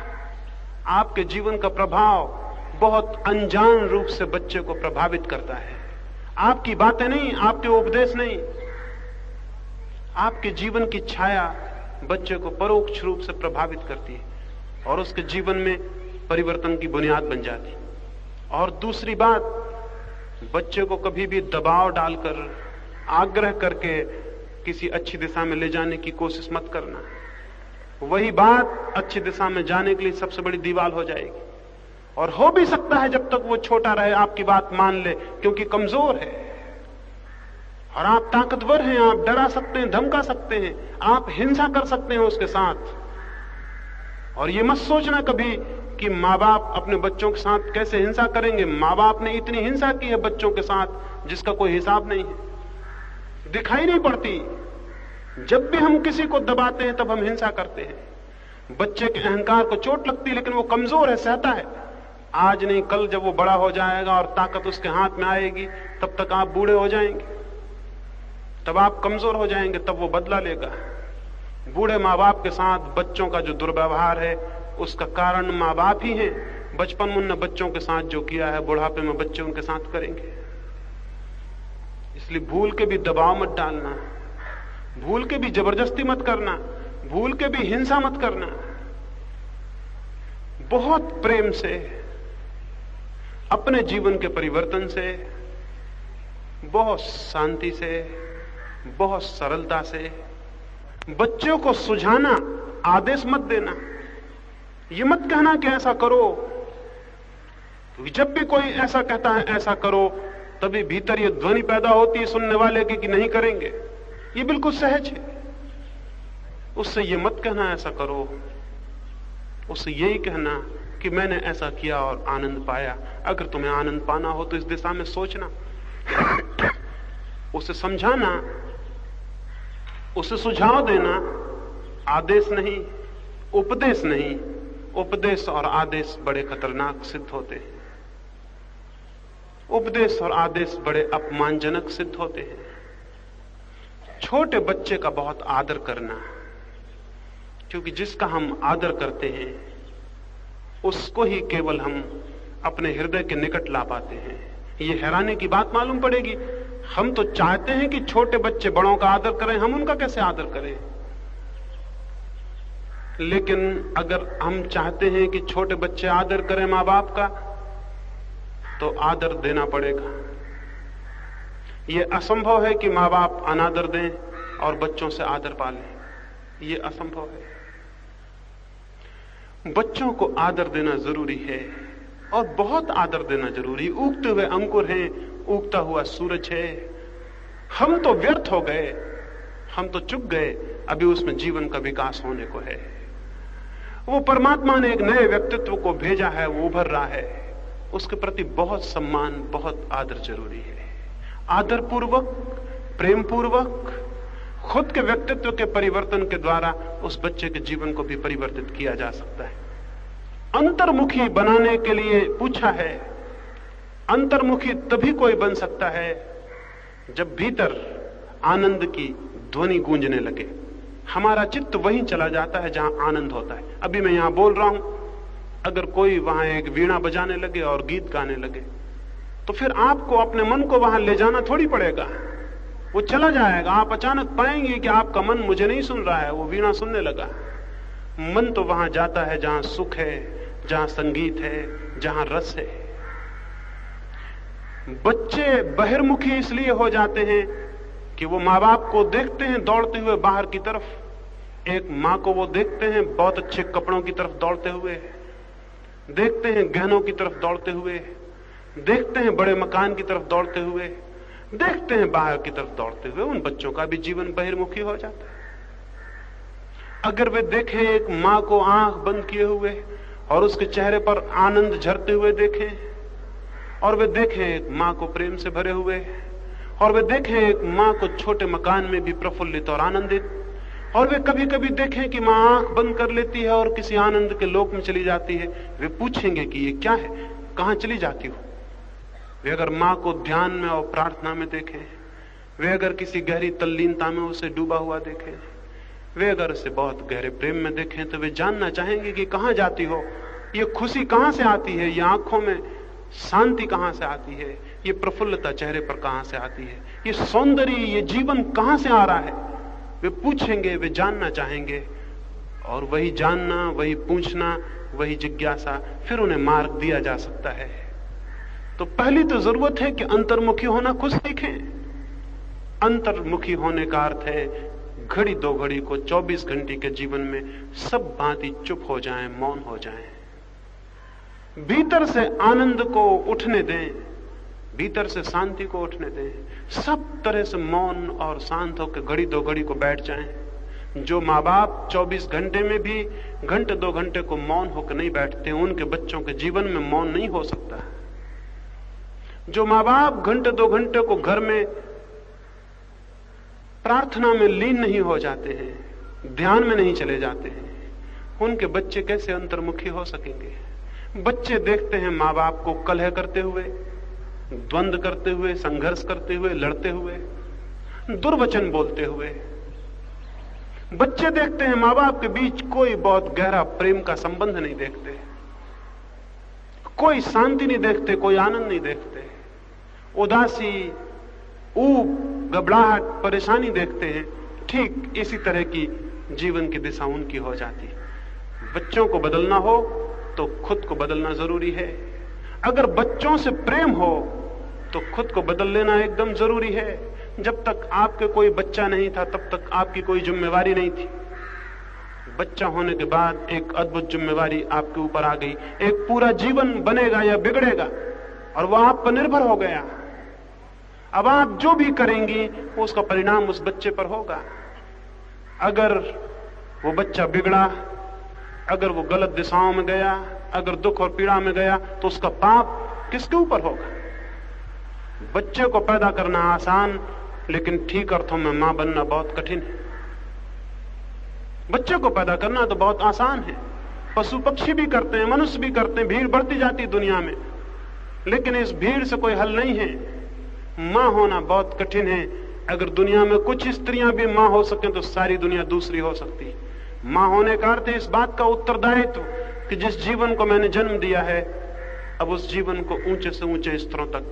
आपके जीवन का प्रभाव बहुत अनजान रूप से बच्चे को प्रभावित करता है। आपकी बातें नहीं, आपके उपदेश नहीं, आपके जीवन की छाया बच्चे को परोक्ष रूप से प्रभावित करती है और उसके जीवन में परिवर्तन की बुनियाद बन जाती। और दूसरी बात, बच्चे को कभी भी दबाव डालकर, आग्रह करके किसी अच्छी दिशा में ले जाने की कोशिश मत करना। वही बात अच्छी दिशा में जाने के लिए सबसे बड़ी दीवार हो जाएगी। और हो भी सकता है जब तक वो छोटा रहे आपकी बात मान ले, क्योंकि कमजोर है और आप ताकतवर हैं, आप डरा सकते हैं, धमका सकते हैं, आप हिंसा कर सकते हैं उसके साथ। और ये मत सोचना कभी कि माँ बाप अपने बच्चों के साथ कैसे हिंसा करेंगे। माँ बाप ने इतनी हिंसा की है बच्चों के साथ जिसका कोई हिसाब नहीं है, दिखाई नहीं पड़ती। जब भी हम किसी को दबाते हैं तब हम हिंसा करते हैं। बच्चे के अहंकार को चोट लगती है, लेकिन वो कमजोर है, सहता है। आज नहीं कल जब वो बड़ा हो जाएगा और ताकत उसके हाथ में आएगी, तब तक आप बूढ़े हो जाएंगे, तब आप कमजोर हो जाएंगे, तब वो बदला लेगा। बूढ़े माँ बाप के साथ बच्चों का जो दुर्व्यवहार है उसका कारण माँ बाप ही है। बचपन में उन्होंने बच्चों के साथ जो किया है, बुढ़ापे में बच्चे उनके साथ करेंगे। इसलिए भूल के भी दबाव मत डालना, भूल के भी जबरदस्ती मत करना, भूल के भी हिंसा मत करना। बहुत प्रेम से, अपने जीवन के परिवर्तन से बहुत शांति से, बहुत सरलता से बच्चों को सुझाना, आदेश मत देना। ये मत कहना कि ऐसा करो, क्योंकि जब भी कोई ऐसा कहता है ऐसा करो, तभी भीतर ये ध्वनि पैदा होती है सुनने वाले की कि नहीं करेंगे। ये बिल्कुल सहज है। उससे ये मत कहना ऐसा करो, उससे यही कहना कि मैंने ऐसा किया और आनंद पाया। अगर तुम्हें आनंद पाना हो तो इस दिशा में सोचना। उसे समझाना, उसे सुझाव देना, आदेश नहीं, उपदेश नहीं। उपदेश और आदेश बड़े खतरनाक सिद्ध होते हैं। उपदेश और आदेश बड़े अपमानजनक सिद्ध होते हैं। छोटे बच्चे का बहुत आदर करना, क्योंकि जिसका हम आदर करते हैं उसको ही केवल हम अपने हृदय के निकट ला पाते हैं। ये हैरानी की बात मालूम पड़ेगी। हम तो चाहते हैं कि छोटे बच्चे बड़ों का आदर करें, हम उनका कैसे आदर करें? लेकिन अगर हम चाहते हैं कि छोटे बच्चे आदर करें मां बाप का, तो आदर देना पड़ेगा। यह असंभव है कि मां बाप अनादर दें और बच्चों से आदर पालें। यह असंभव है। बच्चों को आदर देना जरूरी है, और बहुत आदर देना जरूरी। उगते हुए अंकुर हैं, उगता हुआ सूरज है। हम तो व्यर्थ हो गए, हम तो चुक गए, अभी उसमें जीवन का विकास होने को है। वो परमात्मा ने एक नए व्यक्तित्व को भेजा है, वो उभर रहा है। उसके प्रति बहुत सम्मान, बहुत आदर जरूरी है। आदर पूर्वक, प्रेम पूर्वक, खुद के व्यक्तित्व के परिवर्तन के द्वारा उस बच्चे के जीवन को भी परिवर्तित किया जा सकता है। अंतर्मुखी बनाने के लिए पूछा है। अंतर्मुखी तभी कोई बन सकता है जब भीतर आनंद की ध्वनि गूंजने लगे। हमारा चित्त वहीं चला जाता है जहां आनंद होता है। अभी मैं यहां बोल रहा हूं, अगर कोई वहां एक वीणा बजाने लगे और गीत गाने लगे, तो फिर आपको अपने मन को वहां ले जाना थोड़ी पड़ेगा, वो चला जाएगा। आप अचानक पाएंगे कि आपका मन मुझे नहीं सुन रहा है, वो वीणा सुनने लगा। मन तो वहां जाता है जहां सुख है, जहां संगीत है, जहां रस है। बच्चे बहिर्मुखी इसलिए हो जाते हैं कि वो माँ बाप को देखते हैं दौड़ते हुए बाहर की तरफ। एक माँ को वो देखते हैं बहुत अच्छे कपड़ों की तरफ दौड़ते हुए, देखते हैं गहनों की तरफ दौड़ते हुए, देखते हैं बड़े मकान की तरफ दौड़ते हुए, देखते हैं बाहर की तरफ दौड़ते हुए। उन बच्चों का भी जीवन बहिर्मुखी हो जाता है। अगर वे देखें एक माँ को आंख बंद किए हुए और उसके चेहरे पर आनंद झरते हुए देखें, और वे देखें एक माँ को प्रेम से भरे हुए, और वे देखें एक माँ को छोटे मकान में भी प्रफुल्लित और आनंदित, और वे कभी कभी देखें कि माँ आंख बंद कर लेती है और किसी आनंद के लोक में चली जाती है, वे पूछेंगे कि ये क्या है, कहां चली जाती हो? वे अगर माँ को ध्यान में और प्रार्थना में देखें, वे अगर किसी गहरी तल्लीनता में उसे डूबा हुआ देखें, वे अगर उसे बहुत गहरे प्रेम में देखें, तो वे जानना चाहेंगे कि कहां जाती हो, ये खुशी कहां से आती है, ये आंखों में शांति कहां से आती है, ये प्रफुल्लता चेहरे पर कहां से आती है, ये सौंदर्य, ये जीवन कहां से आ रहा है। वे पूछेंगे, वे जानना चाहेंगे, और वही जानना, वही पूछना, वही जिज्ञासा, फिर उन्हें मार्ग दिया जा सकता है। तो पहली तो जरूरत है कि अंतर्मुखी होना खुद सीखें। अंतर्मुखी होने का अर्थ है घड़ी दो घड़ी को 24 घंटे के जीवन में सब बातें चुप हो जाएं, मौन हो जाएं, भीतर से आनंद को उठने दें, भीतर से शांति को उठने दें, सब तरह से मौन और शांत होकर घड़ी दो घड़ी को बैठ जाएं। जो माँ बाप 24 घंटे में भी घंटे दो घंटे को मौन होकर नहीं बैठते, उनके बच्चों के जीवन में मौन नहीं हो सकता। जो माँ बाप घंटे दो घंटे को घर में प्रार्थना में लीन नहीं हो जाते हैं, ध्यान में नहीं चले जाते हैं, उनके बच्चे कैसे अंतर्मुखी हो सकेंगे? बच्चे देखते हैं माँ बाप को कलह करते हुए, द्वंद्व करते हुए, संघर्ष करते हुए, लड़ते हुए, दुर्वचन बोलते हुए। बच्चे देखते हैं माँ बाप के बीच कोई बहुत गहरा प्रेम का संबंध नहीं देखते, कोई शांति नहीं देखते, कोई आनंद नहीं देखते, उदासी, ऊब, घबराहट, परेशानी देखते हैं। ठीक इसी तरह की जीवन की दिशा उनकी हो जाती है। बच्चों को बदलना हो तो खुद को बदलना जरूरी है। अगर बच्चों से प्रेम हो तो खुद को बदल लेना एकदम जरूरी है। जब तक आपके कोई बच्चा नहीं था तब तक आपकी कोई जिम्मेवारी नहीं थी। बच्चा होने के बाद एक अद्भुत जिम्मेवारी आपके ऊपर आ गई। एक पूरा जीवन बनेगा या बिगड़ेगा और वह आप पर निर्भर हो गया। अब आप जो भी करेंगी उसका परिणाम उस बच्चे पर होगा। अगर वो बच्चा बिगड़ा, अगर वो गलत दिशाओं में गया, अगर दुख और पीड़ा में गया, तो उसका पाप किसके ऊपर होगा? बच्चे को पैदा करना आसान, लेकिन ठीक अर्थों में मां बनना बहुत कठिन है। बच्चे को पैदा करना तो बहुत आसान है, पशु पक्षी भी करते हैं, मनुष्य भी करते हैं, भीड़ बढ़ती जाती दुनिया में, लेकिन इस भीड़ से कोई हल नहीं है। मां होना बहुत कठिन है। अगर दुनिया में कुछ स्त्रियां भी मां हो सकें तो सारी दुनिया दूसरी हो सकती है। मां होने का अर्थ है इस बात का उत्तरदायित्व कि जिस जीवन को मैंने जन्म दिया है, अब उस जीवन को ऊंचे से ऊंचे स्तरों तक,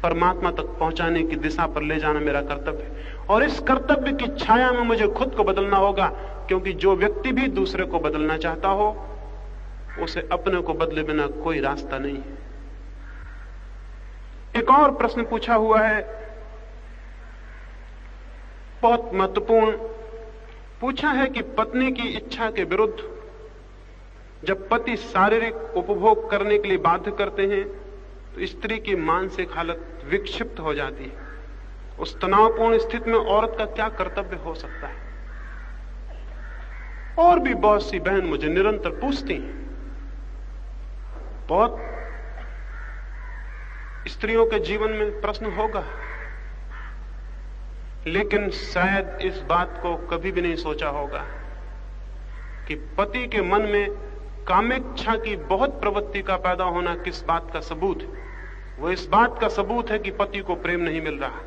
परमात्मा तक पहुंचाने की दिशा पर ले जाना मेरा कर्तव्य है। और इस कर्तव्य की छाया में मुझे खुद को बदलना होगा, क्योंकि जो व्यक्ति भी दूसरे को बदलना चाहता हो, उसे अपने को बदले बिना कोई रास्ता नहीं है। एक और प्रश्न पूछा हुआ है, बहुत महत्वपूर्ण। पूछा है कि पत्नी की इच्छा के विरुद्ध जब पति शारीरिक उपभोग करने के लिए बाध्य करते हैं तो स्त्री की मानसिक हालत विक्षिप्त हो जाती है। उस तनावपूर्ण स्थिति में औरत का क्या कर्तव्य हो सकता है? और भी बहुत सी बहन मुझे निरंतर पूछती हैं। बहुत स्त्रियों के जीवन में प्रश्न होगा, लेकिन शायद इस बात को कभी भी नहीं सोचा होगा कि पति के मन में कामेच्छा की बहुत प्रवृत्ति का पैदा होना किस बात का सबूत है। वो इस बात का सबूत है कि पति को प्रेम नहीं मिल रहा।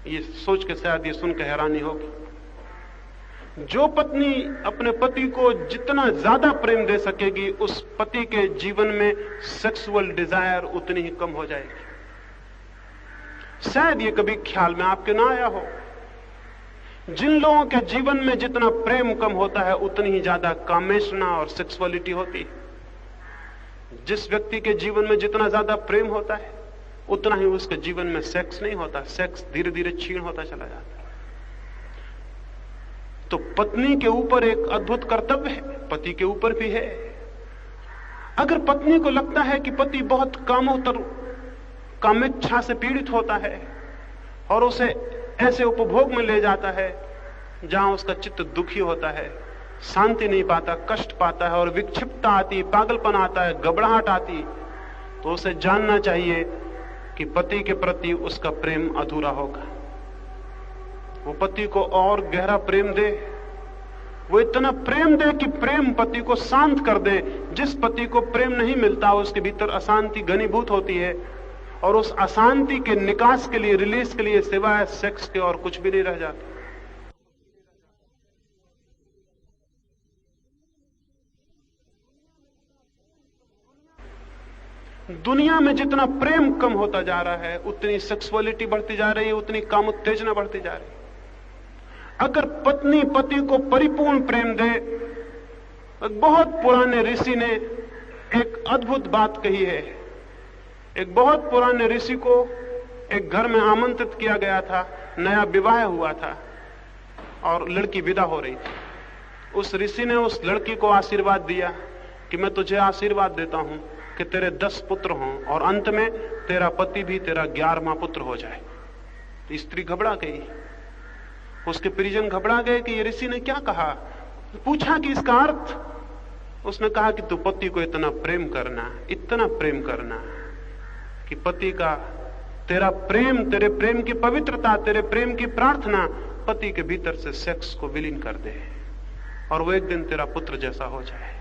ये सोच के शायद ये सुनकर हैरानी होगी। जो पत्नी अपने पति को जितना ज्यादा प्रेम दे सकेगी, उस पति के जीवन में सेक्सुअल डिजायर उतनी ही कम हो जाएगी। शायद ये कभी ख्याल में आपके ना आया हो। जिन लोगों के जीवन में जितना प्रेम कम होता है, उतनी ही ज्यादा कामेशना और सेक्सुअलिटी होती है। जिस व्यक्ति के जीवन में जितना ज्यादा प्रेम होता है, उतना ही उसके जीवन में सेक्स नहीं होता। सेक्स धीरे धीरे क्षीण होता चला जाता है। तो पत्नी के ऊपर एक अद्भुत कर्तव्य है, पति के ऊपर भी है। अगर पत्नी को लगता है कि पति बहुत कामेच्छा से पीड़ित होता है और उसे ऐसे उपभोग में ले जाता है जहां उसका चित्त दुखी होता है, शांति नहीं पाता, कष्ट पाता है और विक्षिप्तता आती, पागलपन आता है, घबराहट आती, तो उसे जानना चाहिए कि पति के प्रति उसका प्रेम अधूरा होगा। वो पति को और गहरा प्रेम दे, वो इतना प्रेम दे कि प्रेम पति को शांत कर दे। जिस पति को प्रेम नहीं मिलता, उसके भीतर अशांति घनीभूत होती है और उस अशांति के निकास के लिए, रिलीज के लिए सिवाय सेक्स के और कुछ भी नहीं रह जाता। दुनिया में जितना प्रेम कम होता जा रहा है, उतनी सेक्सुअलिटी बढ़ती जा रही है, उतनी काम उत्तेजना बढ़ती जा रही है। अगर पत्नी पति को परिपूर्ण प्रेम दे, बहुत पुराने ऋषि ने एक अद्भुत बात कही है। एक बहुत पुराने ऋषि को एक घर में आमंत्रित किया गया था, नया विवाह हुआ था और लड़की विदा हो रही थी। उस ऋषि ने उस लड़की को आशीर्वाद दिया कि मैं तुझे आशीर्वाद देता हूं कि तेरे 10 पुत्र हों और अंत में तेरा पति भी तेरा 11वां पुत्र हो जाए। तो स्त्री घबरा गई, उसके परिजन घबरा गए कि ये ऋषि ने क्या कहा। पूछा कि इसका अर्थ, उसने कहा कि तू पति को इतना प्रेम करना, इतना प्रेम करना कि पति का तेरा प्रेम, तेरे प्रेम की पवित्रता, तेरे प्रेम की प्रार्थना पति के भीतर से सेक्स को विलीन कर दे और वो एक दिन तेरा पुत्र जैसा हो जाए।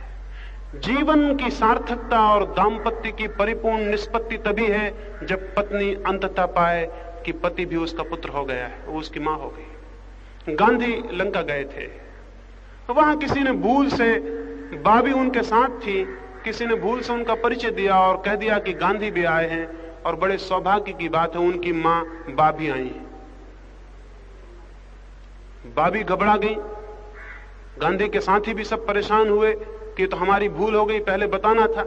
जीवन की सार्थकता और दाम्पत्य की परिपूर्ण निष्पत्ति तभी है जब पत्नी अंततः पाए कि पति भी उसका पुत्र हो गया है, वो उसकी मां हो गई। गांधी लंका गए थे, वहां किसी ने भूल से, बाबी उनके साथ थी, किसी ने भूल से उनका परिचय दिया और कह दिया कि गांधी भी आए हैं और बड़े सौभाग्य की बात है, उनकी मां बाबी आई है। बाबी घबरा गई, गांधी के साथी भी सब परेशान हुए कि तो हमारी भूल हो गई, पहले बताना था।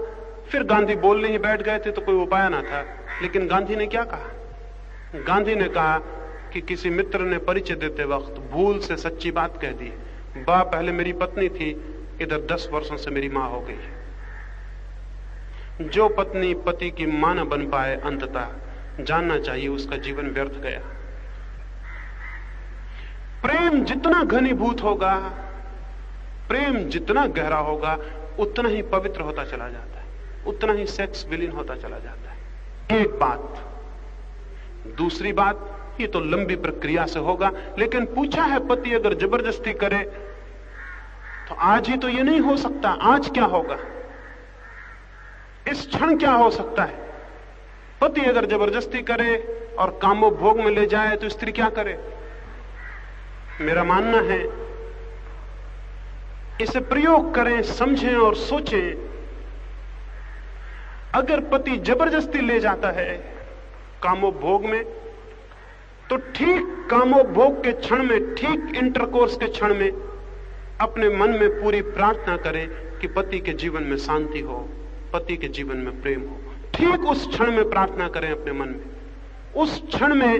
फिर गांधी बोलने ही बैठ गए थे तो कोई उपाय ना था। लेकिन गांधी ने क्या कहा? गांधी ने कहा कि किसी मित्र ने परिचय देते वक्त भूल से सच्ची बात कह दी। बा पहले मेरी पत्नी थी, इधर 10 वर्षों से मेरी मां हो गई। जो पत्नी पति की मां न बन पाए, अंततः जानना चाहिए उसका जीवन व्यर्थ गया। प्रेम जितना घनीभूत होगा, प्रेम जितना गहरा होगा, उतना ही पवित्र होता चला जाता है, उतना ही सेक्स विलीन होता चला जाता है। एक बात। दूसरी बात, ये तो लंबी प्रक्रिया से होगा, लेकिन पूछा है पति अगर जबरदस्ती करे तो आज ही तो ये नहीं हो सकता। आज क्या होगा? इस क्षण क्या हो सकता है? पति अगर जबरदस्ती करे और कामोपभोग में ले जाए तो स्त्री क्या करे? मेरा मानना है इसे प्रयोग करें, समझें और सोचें। अगर पति जबरदस्ती ले जाता है कामोपभोग में, तो ठीक कामोपभोग के क्षण में, ठीक इंटरकोर्स के क्षण में अपने मन में पूरी प्रार्थना करें कि पति के जीवन में शांति हो, पति के जीवन में प्रेम हो। ठीक उस क्षण में प्रार्थना करें अपने मन में। उस क्षण में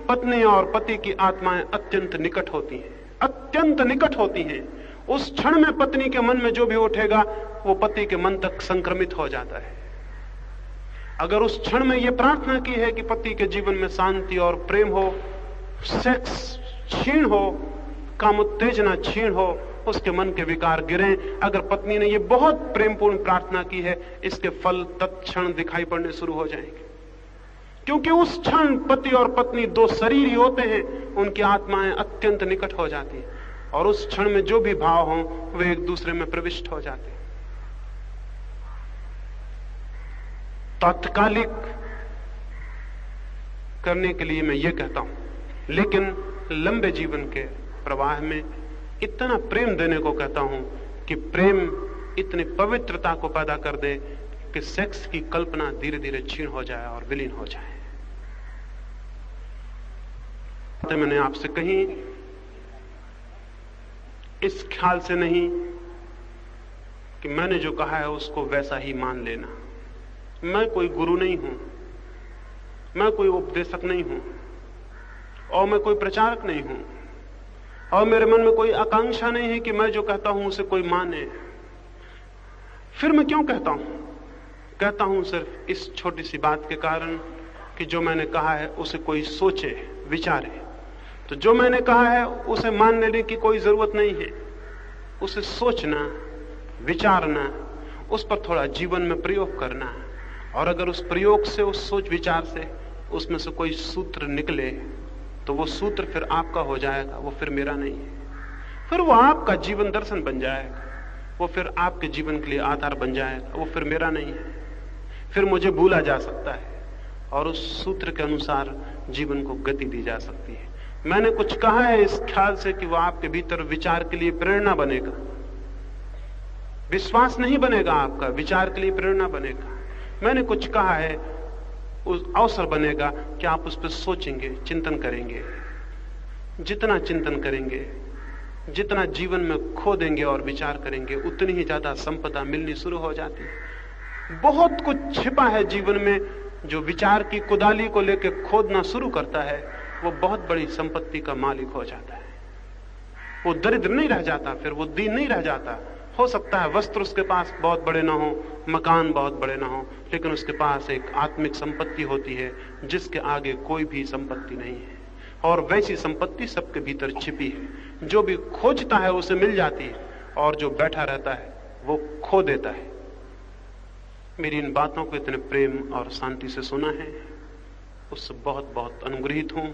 पत्नी और पति की आत्माएं अत्यंत निकट होती हैं, अत्यंत निकट होती हैं। उस क्षण में पत्नी के मन में जो भी उठेगा वो पति के मन तक संक्रमित हो जाता है। अगर उस क्षण में यह प्रार्थना की है कि पति के जीवन में शांति और प्रेम हो, सेक्स क्षीण हो, कामोत्तेजना क्षीण हो, उसके मन के विकार गिरें। अगर पत्नी ने यह बहुत प्रेमपूर्ण प्रार्थना की है, इसके फल तत्क्षण दिखाई पड़ने शुरू हो जाएंगे। क्योंकि उस क्षण पति और पत्नी दो शरीर ही होते हैं, उनकी आत्माएं अत्यंत निकट हो जाती हैं और उस क्षण में जो भी भाव हों वे एक दूसरे में प्रविष्ट हो जाते हैं। तात्कालिक करने के लिए मैं ये कहता हूं, लेकिन लंबे जीवन के प्रवाह में इतना प्रेम देने को कहता हूं कि प्रेम इतनी पवित्रता को पैदा कर दे कि सेक्स की कल्पना धीरे धीरे क्षीण हो जाए और विलीन हो जाए। तो मैंने आपसे कही इस ख्याल से नहीं कि मैंने जो कहा है उसको वैसा ही मान लेना। मैं कोई गुरु नहीं हूं, मैं कोई उपदेशक नहीं हूं, और मैं कोई प्रचारक नहीं हूं, और मेरे मन में कोई आकांक्षा नहीं है कि मैं जो कहता हूं उसे कोई माने। फिर मैं क्यों कहता हूं? कहता हूं सिर्फ इस छोटी सी बात के कारण कि जो मैंने कहा है उसे कोई सोचे, विचारे। तो जो मैंने कहा है उसे मान लेने की कोई जरूरत नहीं है। उसे सोचना, विचारना, उस पर थोड़ा जीवन में प्रयोग करना, और अगर उस प्रयोग से, उस सोच विचार से उसमें से कोई सूत्र निकले तो वो सूत्र फिर आपका हो जाएगा, वो फिर मेरा नहीं है। फिर वो आपका जीवन दर्शन बन जाएगा, वो फिर आपके जीवन के लिए आधार बन जाएगा, वो फिर मेरा नहीं है। फिर मुझे भूला जा सकता है और उस सूत्र के अनुसार जीवन को गति दी जा सकती है। मैंने कुछ कहा है इस ख्याल से कि वो आपके भीतर विचार के लिए प्रेरणा बनेगा। विश्वास नहीं बनेगा आपका, विचार के लिए प्रेरणा बनेगा। मैंने कुछ कहा है उस अवसर बनेगा कि आप उस पर सोचेंगे, चिंतन करेंगे। जितना चिंतन करेंगे, जितना जीवन में खो देंगे और विचार करेंगे, उतनी ही ज्यादा संपदा मिलनी शुरू हो जाती है। बहुत कुछ छिपा है जीवन में जो विचार की कुदाली को लेकर खोदना शुरू करता है, वो बहुत बड़ी संपत्ति का मालिक हो जाता है। वो दरिद्र नहीं रह जाता, फिर वो दीन नहीं रह जाता। हो सकता है वस्त्र उसके पास बहुत बड़े ना हो, मकान बहुत बड़े ना हो, लेकिन उसके पास एक आत्मिक संपत्ति होती है जिसके आगे कोई भी संपत्ति नहीं है। और वैसी संपत्ति सबके भीतर छिपी है। जो भी खोजता है उसे मिल जाती है, और जो बैठा रहता है वो खो देता है। मेरी इन बातों को इतने प्रेम और शांति से सुना है, उससे बहुत बहुत अनुग्रहित हूं।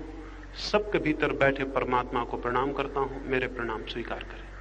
सबके भीतर बैठे परमात्मा को प्रणाम करता हूं। मेरे प्रणाम स्वीकार करें।